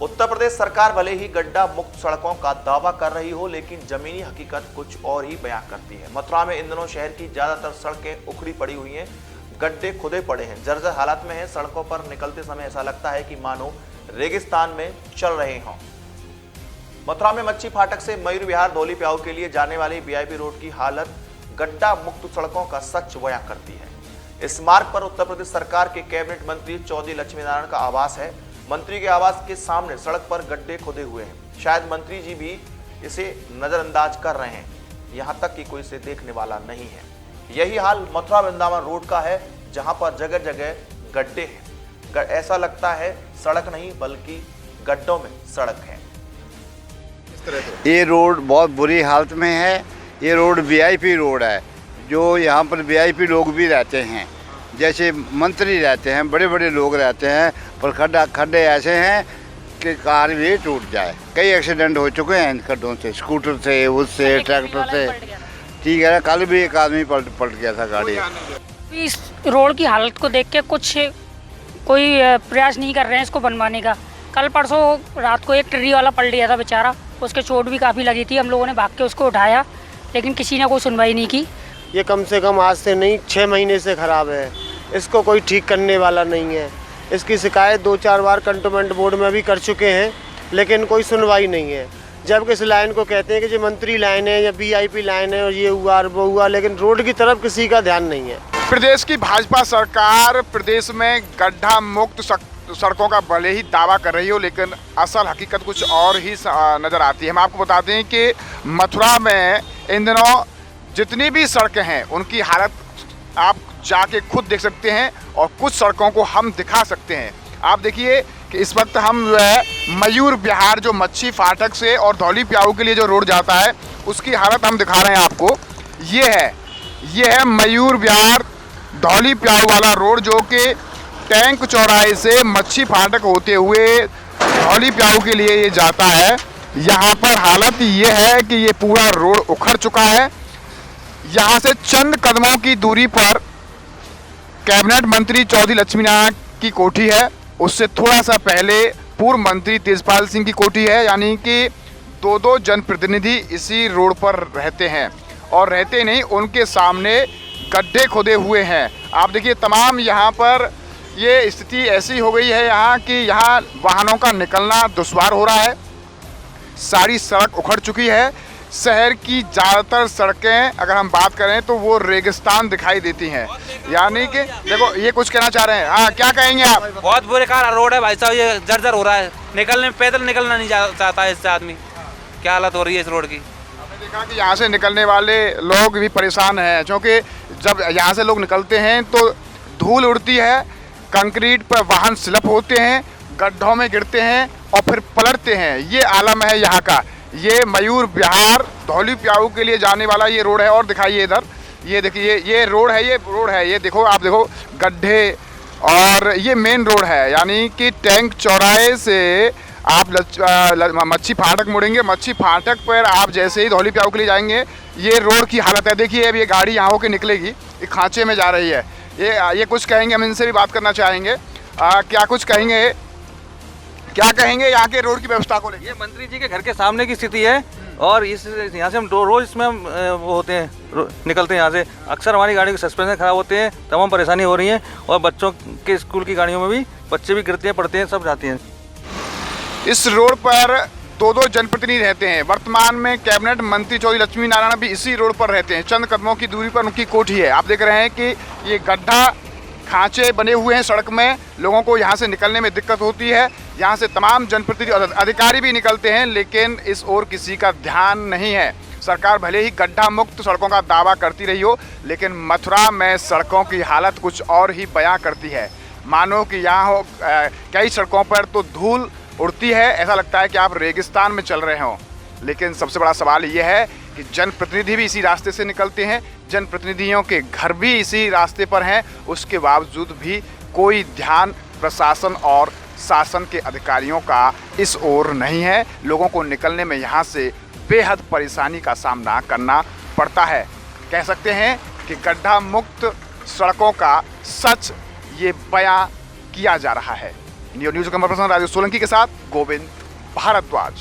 उत्तर प्रदेश सरकार भले ही गड्ढा मुक्त सड़कों का दावा कर रही हो, लेकिन जमीनी हकीकत कुछ और ही बयां करती है। मथुरा में इन दिनों शहर की ज्यादातर सड़कें उखड़ी पड़ी हुई हैं, गड्ढे खुदे पड़े हैं, जर्जर हालत में हैं। सड़कों पर निकलते समय ऐसा लगता है कि मानो रेगिस्तान में चल रहे हों। मथुरा में मच्छी फाटक से मयूर विहार धौली प्याऊ के लिए जाने वाली वीआईपी रोड की हालत गड्ढा मुक्त सड़कों का सच बयां करती है। इस मार्ग पर उत्तर प्रदेश सरकार के कैबिनेट मंत्री चौधरी लक्ष्मीनारायण का आवास है। मंत्री के आवास के सामने सड़क पर गड्ढे खोदे हुए हैं। शायद मंत्री जी भी इसे नजरअंदाज कर रहे हैं, यहां तक कि कोई इसे देखने वाला नहीं है। यही हाल मथुरा वृंदावन रोड का है, जहां पर जगह जगह गड्ढे हैं। ऐसा लगता है सड़क नहीं बल्कि गड्ढों में सड़क है। ये रोड बहुत बुरी हालत में है। ये रोड वीआईपी रोड है, जो यहाँ पर वीआईपी लोग भी रहते हैं, जैसे मंत्री रहते हैं, बड़े बड़े लोग रहते हैं। पर खड्डे ऐसे हैं कि कार भी टूट जाए। कई एक्सीडेंट हो चुके हैं इन खड्डों से, स्कूटर से, उससे, ट्रैक्टर से। ठीक है, कल भी एक आदमी पलट गया था गाड़ी। इस रोड की हालत को देख के कोई प्रयास नहीं कर रहे हैं इसको बनवाने का। कल परसों रात को एक ट्री वाला पलट गया था बेचारा, उसके चोट भी काफ़ी लगी थी। हम लोगों ने भाग के उसको उठाया, लेकिन किसी ने कोई सुनवाई नहीं की। ये कम से कम आज से नहीं 6 महीने से ख़राब है। इसको कोई ठीक करने वाला नहीं है। इसकी शिकायत 2-4 बार कंटोनमेंट बोर्ड में भी कर चुके हैं, लेकिन कोई सुनवाई नहीं है। जबकि इस लाइन को कहते हैं कि जो मंत्री लाइन है या वीआईपी लाइन है और ये हुआ और वो हुआ, लेकिन रोड की तरफ किसी का ध्यान नहीं है। प्रदेश की भाजपा सरकार प्रदेश में गड्ढा मुक्त सड़कों का भले ही दावा कर रही हो, लेकिन असल हकीकत कुछ और ही नज़र आती है। हम आपको बताते हैं कि मथुरा में इन दिनों जितनी भी सड़कें हैं उनकी हालत आप जाके खुद देख सकते हैं, और कुछ सड़कों को हम दिखा सकते हैं। आप देखिए कि इस वक्त हम जो है मयूर विहार, जो मच्छी फाटक से और धौली प्याऊ के लिए जो रोड जाता है, उसकी हालत हम दिखा रहे हैं आपको। ये है मयूर विहार धौली प्याऊ वाला रोड, जो कि टैंक चौराहे से मच्छी फाटक होते हुए धौली प्याऊ के लिए ये जाता है। यहाँ पर हालत ये है कि ये पूरा रोड उखड़ चुका है। यहाँ से चंद कदमों की दूरी पर कैबिनेट मंत्री चौधरी लक्ष्मीनारायण की कोठी है, उससे थोड़ा सा पहले पूर्व मंत्री तेजपाल सिंह की कोठी है। यानी कि 2-2 जनप्रतिनिधि इसी रोड पर रहते हैं, और रहते नहीं, उनके सामने गड्ढे खोदे हुए हैं। आप देखिए तमाम यहाँ पर ये स्थिति ऐसी हो गई है यहाँ कि यहाँ वाहनों का निकलना दुश्वार हो रहा है। सारी सड़क उखड़ चुकी है। शहर की ज़्यादातर सड़कें अगर हम बात करें तो वो रेगिस्तान दिखाई देती हैं। यानी कि देखो, ये कुछ कहना चाह रहे हैं। हाँ, क्या कहेंगे आप? बहुत बुरे कार रोड है भाई साहब, ये जर्जर हो रहा है। निकलने में पैदल निकलना नहीं चाहता है इससे आदमी। क्या हालत हो रही है इस रोड की। हमने देखा कि यहाँ से निकलने वाले लोग भी परेशान हैं, क्योंकि जब यहाँ से लोग निकलते हैं तो धूल उड़ती है, कंक्रीट पर वाहन स्लिप होते हैं, गड्ढों में गिरते हैं और फिर पलटते हैं। ये आलम है यहाँ का। ये मयूर विहार धौली प्याऊ के लिए जाने वाला ये रोड है। और दिखाइए इधर, ये देखिए, ये रोड है। ये देखो, आप देखो गड्ढे, और ये मेन रोड है। यानी कि टैंक चौराहे से आप मच्छी फाटक मुड़ेंगे, मच्छी फाटक पर आप जैसे ही धौली प्याऊ के लिए जाएंगे, ये रोड की हालत है। देखिए, अब ये गाड़ी यहाँ होकर निकलेगी, ये खांचे में जा रही है। ये कुछ कहेंगे, हम इनसे भी बात करना चाहेंगे। क्या कुछ कहेंगे, क्या कहेंगे यहाँ के रोड की व्यवस्था को लेकर? ये मंत्री जी के घर के सामने की स्थिति है, और यहाँ से हम रोज इसमें हम वो होते हैं, निकलते हैं यहाँ से। अक्सर हमारी गाड़ी के सस्पेंशन खराब होते हैं, तमाम परेशानी हो रही है, और बच्चों के स्कूल की गाड़ियों में भी बच्चे भी गिरते हैं, पड़ते हैं, सब जाती हैं। इस रोड पर 2-2 जनप्रतिनिधि रहते हैं। वर्तमान में कैबिनेट मंत्री चौधरी लक्ष्मीनारायण भी इसी रोड पर रहते हैं। चंद कदमों की दूरी पर उनकी कोठी है। आप देख रहे हैं कि ये गड्ढा, खांचे बने हुए हैं सड़क में, लोगों को यहाँ से निकलने में दिक्कत होती है। यहाँ से तमाम जनप्रतिनिधि अधिकारी भी निकलते हैं, लेकिन इस ओर किसी का ध्यान नहीं है। सरकार भले ही गड्ढा मुक्त सड़कों का दावा करती रही हो, लेकिन मथुरा में सड़कों की हालत कुछ और ही बयां करती है। मानो कि यहाँ कई सड़कों पर तो धूल उड़ती है, ऐसा लगता है कि आप रेगिस्तान में चल रहे हों। लेकिन सबसे बड़ा सवाल ये है कि जनप्रतिनिधि भी इसी रास्ते से निकलते हैं, जनप्रतिनिधियों के घर भी इसी रास्ते पर हैं, उसके बावजूद भी कोई ध्यान प्रशासन और शासन के अधिकारियों का इस ओर नहीं है। लोगों को निकलने में यहाँ से बेहद परेशानी का सामना करना पड़ता है। कह सकते हैं कि गड्ढा मुक्त सड़कों का सच ये बयां किया जा रहा है। News camera person Rajesh Solanki के साथ गोविंद भारद्वाज।